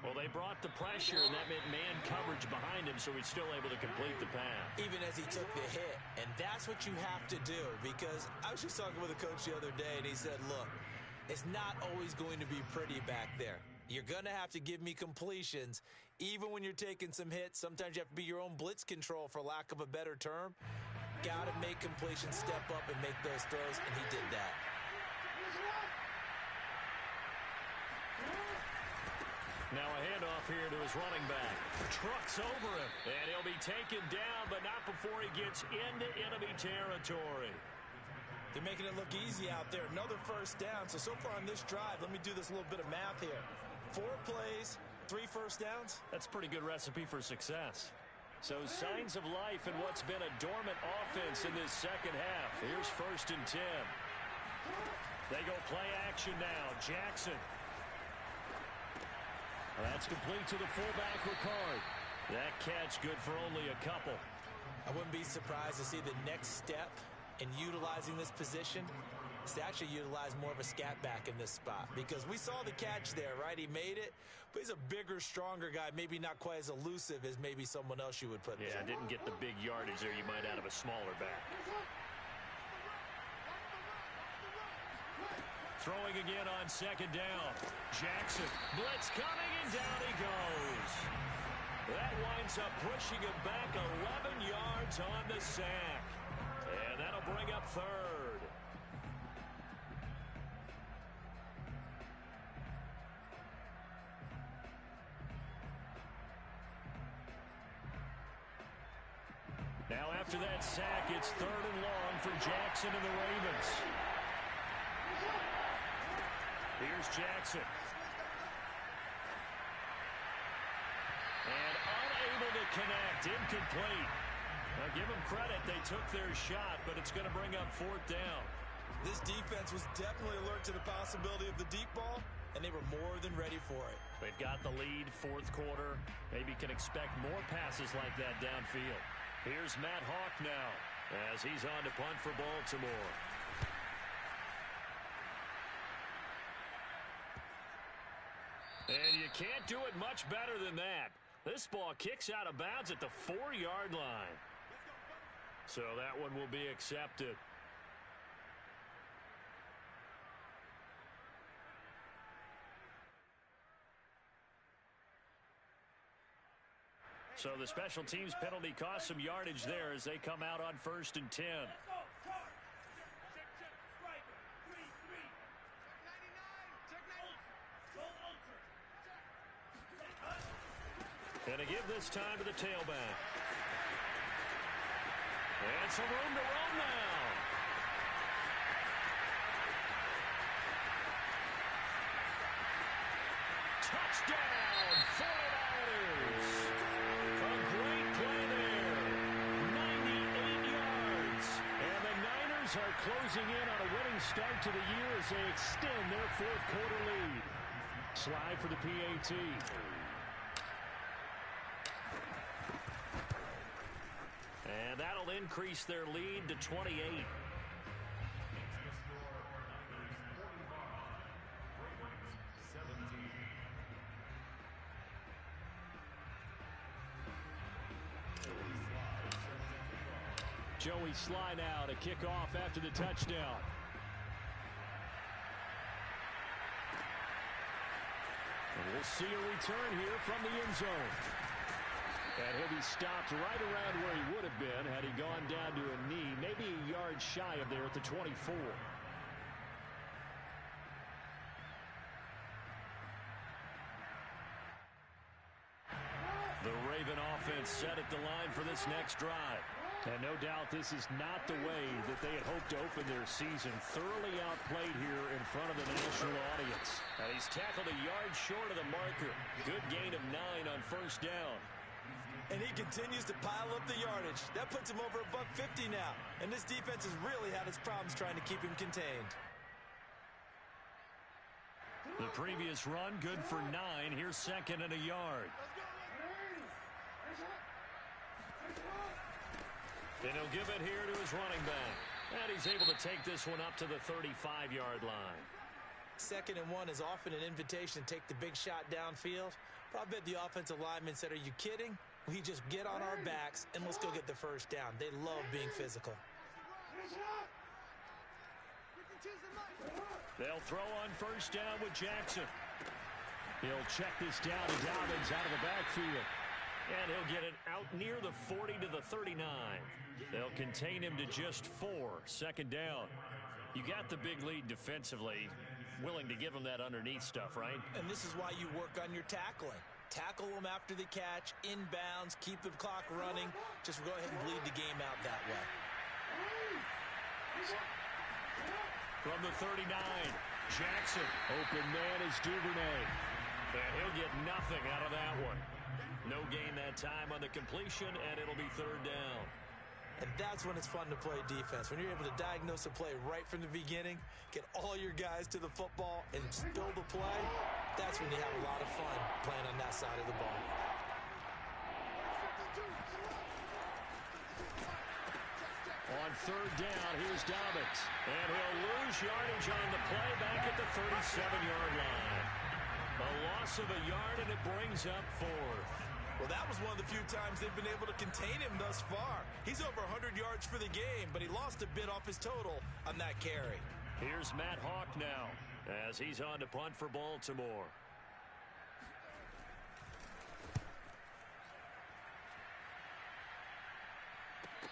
Well, they brought the pressure, and that meant man coverage behind him, so he's still able to complete the pass. Even as he took the hit. And that's what you have to do, because I was just talking with a coach the other day, and he said, look, it's not always going to be pretty back there. You're going to have to give me completions. Even when you're taking some hits, sometimes you have to be your own blitz control, for lack of a better term. Got to make completions, step up, and make those throws, and he did that. Now a handoff here to his running back. Trucks over him, and he'll be taken down, but not before he gets into enemy territory. They're making it look easy out there. Another first down. So far on this drive, let me do this little bit of math here. 4 plays, 3 first downs. That's a pretty good recipe for success. So signs of life in what's been a dormant offense in this second half. Here's 1st and 10. They go play action now. Jackson. That's complete to the fullback, Ricard. That catch good for only a couple. I wouldn't be surprised to see the next step in utilizing this position is to actually utilize more of a scat back in this spot, because we saw the catch there, right? He made it, but he's a bigger, stronger guy, maybe not quite as elusive as maybe someone else you would put there. Yeah, didn't get the big yardage there you might out of a smaller back. Throwing again on 2nd down. Jackson, blitz coming, and down he goes. That winds up pushing him back 11 yards on the sack. And that'll bring up 3rd. Now after that sack, it's 3rd and long for Jackson and the Ravens. Here's Jackson. And unable to connect. Incomplete. Now give them credit. They took their shot, but it's going to bring up 4th down. This defense was definitely alert to the possibility of the deep ball, and they were more than ready for it. They've got the lead, 4th quarter. Maybe can expect more passes like that downfield. Here's Matt Hawk now as he's on to punt for Baltimore. And you can't do it much better than that. This ball kicks out of bounds at the 4-yard line. So that one will be accepted. So the special teams penalty cost some yardage there as they come out on 1st and 10. And to give this time to the tailback. And some room to run now. Touchdown, 49ers. A great play there. 98 yards. And the Niners are closing in on a winning start to the year as they extend their 4th quarter lead. Slide for the PAT. And that'll increase their lead to 28. Joey Sly now to kick off after the touchdown. And we'll see a return here from the end zone. And he'll be stopped right around where he would have been had he gone down to a knee, maybe a yard shy of there at the 24. The Raven offense set at the line for this next drive. And no doubt this is not the way that they had hoped to open their season. Thoroughly outplayed here in front of the national audience. And he's tackled a yard short of the marker. Good gain of 9 on 1st down. And he continues to pile up the yardage. That puts him over $150 now. And this defense has really had its problems trying to keep him contained. The previous run, good for 9. Here's 2nd and a yard. And he'll give it here to his running back. And he's able to take this one up to the 35-yard line. 2nd and 1 is often an invitation to take the big shot downfield. Probably the offensive lineman said, "Are you kidding? We just get on our backs and let's go get the 1st down." They love being physical. They'll throw on 1st down with Jackson. He'll check this down to Dobbins out of the backfield. And he'll get it out near the 40 to the 39. They'll contain him to just 4. 2nd down. You got the big lead defensively. Willing to give him that underneath stuff, right? And this is why you work on your tackling. Tackle them after the catch, inbounds, keep the clock running. Just go ahead and bleed the game out that way. from the 39. Jackson, open man is Duvernay. And he'll get nothing out of that one. No gain that time on the completion, and it'll be third down. And that's when it's fun to play defense. When you're able to diagnose a play right from the beginning, get all your guys to the football, and spill the play, that's when you have a lot of fun playing on that side of the ball. On third down, here's Dobbins. And he'll lose yardage on the play back at the 37-yard line. A loss of a yard, and it brings up fourth. Well, that was one of the few times they've been able to contain him thus far. He's over 100 yards for the game, but he lost a bit off his total on that carry. Here's Matt Hawk now as he's on to punt for Baltimore.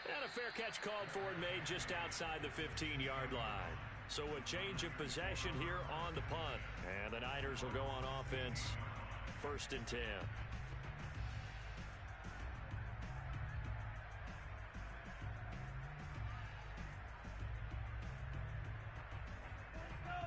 And a fair catch called for and made just outside the 15-yard line. So a change of possession here on the punt. And the Niners will go on offense, 1st and 10.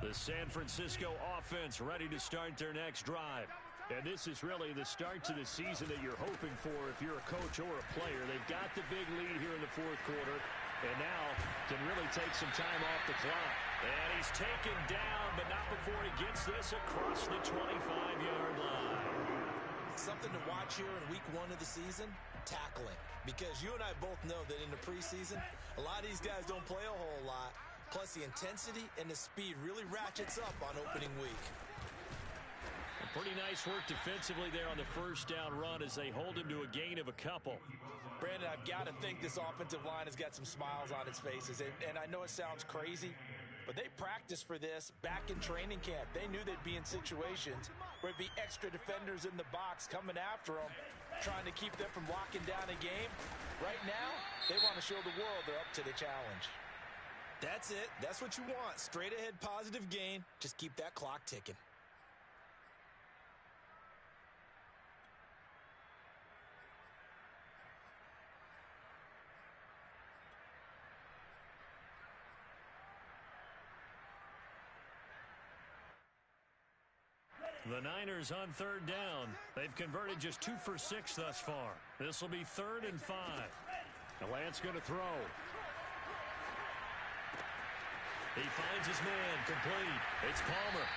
The San Francisco offense ready to start their next drive. And this is really the start to the season that you're hoping for if you're a coach or a player. They've got the big lead here in the fourth quarter, and now can really take some time off the clock. And he's taken down, but not before he gets this across the 25-yard line. Something to watch here in week 1 of the season, tackling. Because you and I both know that in the preseason, a lot of these guys don't play a whole lot. Plus, the intensity and the speed really ratchets up on opening week. Pretty nice work defensively there on the first down run as they hold him to a gain of a couple. Brandon, I've got to think this offensive line has got some smiles on its faces. And I know it sounds crazy, but they practiced for this back in training camp. They knew they'd be in situations where it'd be extra defenders in the box coming after them, trying to keep them from locking down a game. Right now, they want to show the world they're up to the challenge. That's it. That's what you want. Straight ahead positive gain. Just keep that clock ticking. The Niners on third down. They've converted just 2 for 6 thus far. This will be 3rd and 5. And Lance going to throw. He finds his man complete. It's Palmer.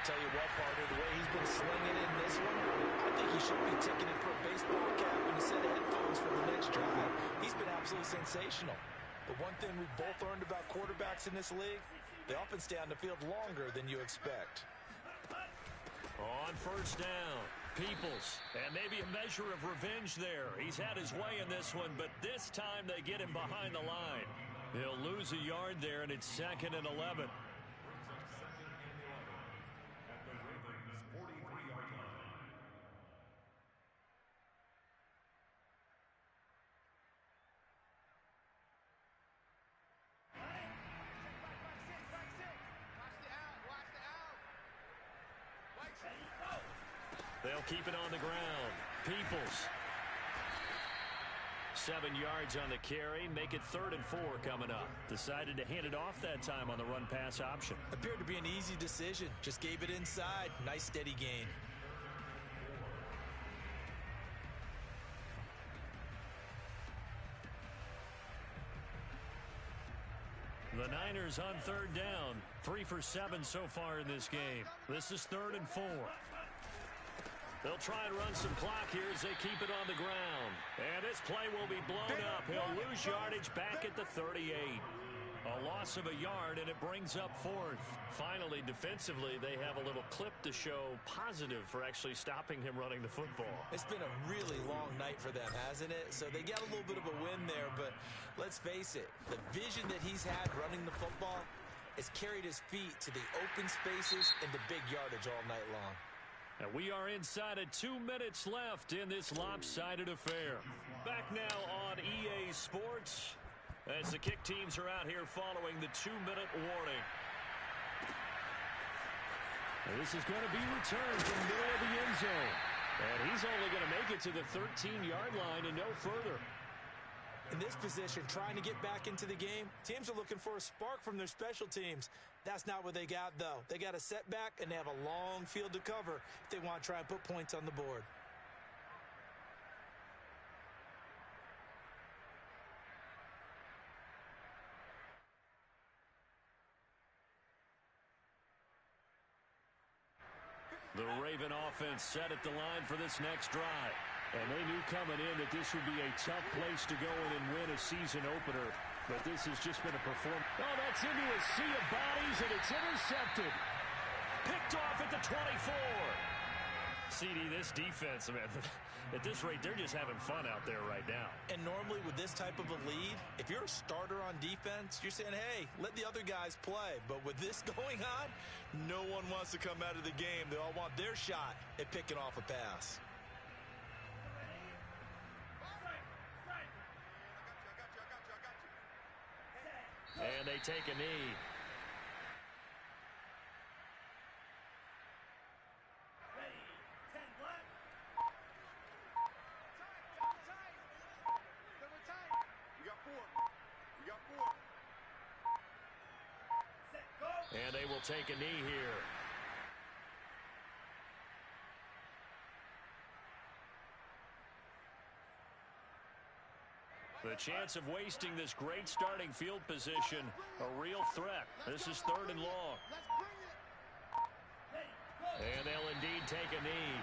Tell you what, partner, the way he's been slinging in this one, I think he should be ticketed for a baseball cap and a set of headphones for the next drive. He's been absolutely sensational. But one thing we've both learned about quarterbacks in this league, they often stay on the field longer than you expect. On first down, Peoples, and maybe a measure of revenge there. He's had his way in this one, but this time they get him behind the line. He'll lose a yard there, and it's 2nd and 11. They'll keep it on the ground. Peoples. 7 yards on the carry. Make it 3rd and 4 coming up. Decided to hand it off that time on the run-pass option. Appeared to be an easy decision. Just gave it inside. Nice steady gain. The Niners on third down. 3 for 7 so far in this game. This is 3rd and 4. They'll try and run some clock here as they keep it on the ground. And this play will be blown up. He'll lose yardage back at the 38. A loss of a yard, and it brings up 4th. Finally, defensively, they have a little clip to show positive for actually stopping him running the football. It's been a really long night for them, hasn't it? So they got a little bit of a win there, but let's face it, the vision that he's had running the football has carried his feet to the open spaces and the big yardage all night long. And we are inside of 2 minutes left in this lopsided affair. Back now on EA Sports as the kick teams are out here following the 2-minute warning. And this is going to be returned from the middle of the end zone. And he's only going to make it to the 13-yard line and no further. In this position, trying to get back into the game, teams are looking for a spark from their special teams. That's not what they got, though. They got a setback, and they have a long field to cover if they want to try and put points on the board. The Raven offense set at the line for this next drive. And they knew coming in that this would be a tough place to go in and win a season opener. But this has just been a performance. Oh, that's into a sea of bodies, and it's intercepted. Picked off at the 24. CD, this defense, man, at this rate, they're just having fun out there right now. And normally with this type of a lead, if you're a starter on defense, you're saying, hey, let the other guys play. But with this going on, no one wants to come out of the game. They all want their shot at picking off a pass. And they take a knee. And they will take a knee here. The chance of wasting this great starting field position, a real threat. This is 3rd and long. And they'll indeed take a knee.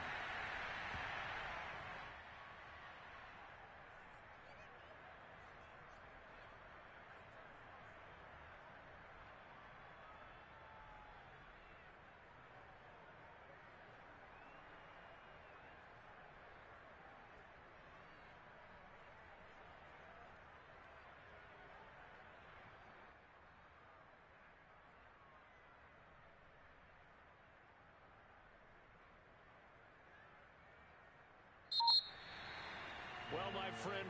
Well, my friend,